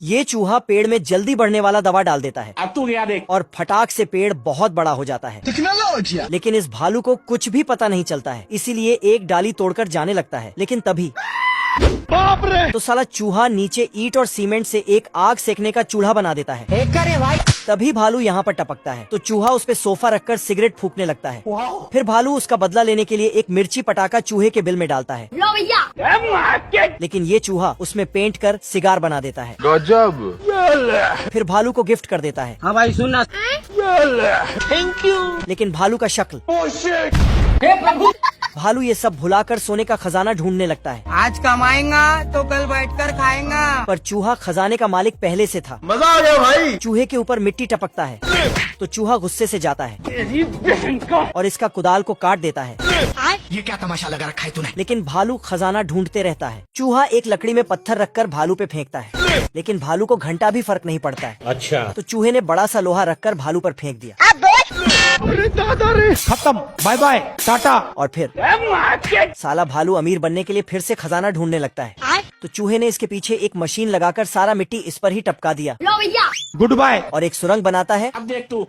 ये चूहा पेड़ में जल्दी बढ़ने वाला दवा डाल देता है अब तू गया देख। और फटाक से पेड़ बहुत बड़ा हो जाता है। लेकिन इस भालू को कुछ भी पता नहीं चलता है, इसीलिए एक डाली तोड़कर जाने लगता है। लेकिन तभी बाप रे! तो साला चूहा नीचे ईंट और सीमेंट से एक आग सेकने का चूल्हा बना देता है। करे भाई। तभी भालू यहाँ पर टपकता है तो चूहा उस पे सोफा रखकर सिगरेट फूकने लगता है। फिर भालू उसका बदला लेने के लिए एक मिर्ची पटाखा चूहे के बिल में डालता है। लो भैया। लेकिन ये चूहा उसमें पेंट कर सिगार बना देता है। गजब। फिर भालू को गिफ्ट कर देता है। हाँ भाई सुनना। Thank you. लेकिन भालू का शक्ल, हे प्रभु। भालू ये सब भुलाकर सोने का खजाना ढूंढने लगता है। आज कमाएगा तो कल बैठकर खाएगा। पर चूहा खजाने का मालिक पहले से था। मजा आ गया भाई। चूहे के ऊपर मिट्टी टपकता है तो चूहा गुस्से से जाता है और इसका कुदाल को काट देता है। ये क्या तमाशा लगा रखा है तूने? लेकिन भालू खजाना ढूंढते रहता है। चूहा एक लकड़ी में पत्थर रखकर भालू पे फेंकता है, लेकिन भालू को घंटा भी फर्क नहीं पड़ता है। अच्छा। तो चूहे ने बड़ा सा लोहा रखकर भालू पर फेंक दिया। अरे दादा रे। खत्म। Bye bye tata. और फिर साला भालू अमीर बनने के लिए फिर से खजाना ढूंढने लगता है। तो चूहे ने इसके पीछे एक मशीन लगाकर सारा मिट्टी इस पर ही टपका दिया लो भैया। Good bye. और एक सुरंग बनाता है अब देख तू।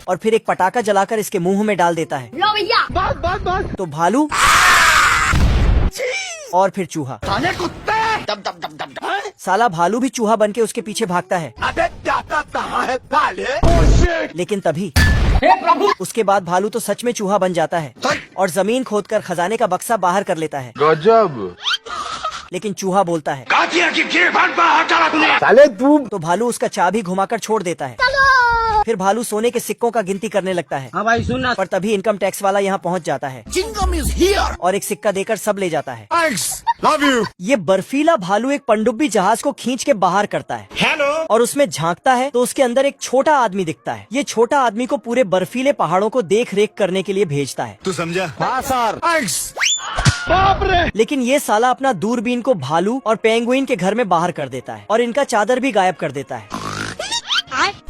और फिर एक पटाखा जलाकर इसके मुंह में डाल देता है। लो भैया। बस। तो भालू और फिर चूहा। साले कुत्ते। दब। साला भालू भी चूहा बन के उसके पीछे भागता है। अबे जाता कहाँ है साले? लेकिन तभी हे प्रभु। उसके बाद भालू तो सच में चूहा बन जाता है और जमीन खोदकर खजाने का बक्सा बाहर कर लेता है। गजब। लेकिन चूहा बोलता है साले तू। तो भालू उसका चाबी घुमाकर छोड़ देता है। फिर भालू सोने के सिक्कों का गिनती करने लगता है। हाँ भाई सुनना। पर तभी इनकम टैक्स वाला यहाँ पहुँच जाता है और एक सिक्का देकर सब ले जाता है। Love you. ये बर्फीला भालू एक पनडुब्बी जहाज को खींच के बाहर करता है। हेलो। और उसमें झांकता है तो उसके अंदर एक छोटा आदमी दिखता है। ये छोटा आदमी को पूरे बर्फीले पहाड़ों को देख रेख करने के लिए भेजता है। तू समझा? हाँ सर। बाप रे। लेकिन ये साला अपना दूरबीन को भालू और पेंगुइन के घर में बाहर कर देता है और इनका चादर भी गायब कर देता है।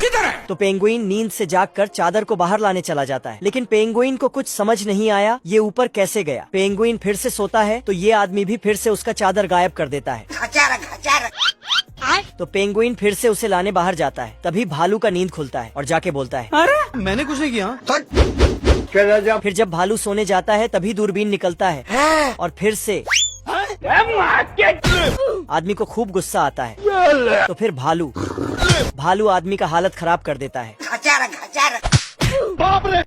किधर है? तो पेंगुइन नींद से जागकर चादर को बाहर लाने चला जाता है। लेकिन पेंगुइन को कुछ समझ नहीं आया ये ऊपर कैसे गया। पेंगुइन फिर से सोता है तो ये आदमी भी फिर से उसका चादर गायब कर देता है। तो पेंगुइन फिर से उसे लाने बाहर जाता है। तभी भालू का नींद खुलता है और जाके बोलता है, अरे मैंने कुछ नहीं किया। फिर जब भालू सोने जाता है तभी दूरबीन निकलता है और फिर से आदमी को खूब गुस्सा आता है। तो फिर भालू आदमी का हालत खराब कर देता है। बाप रे।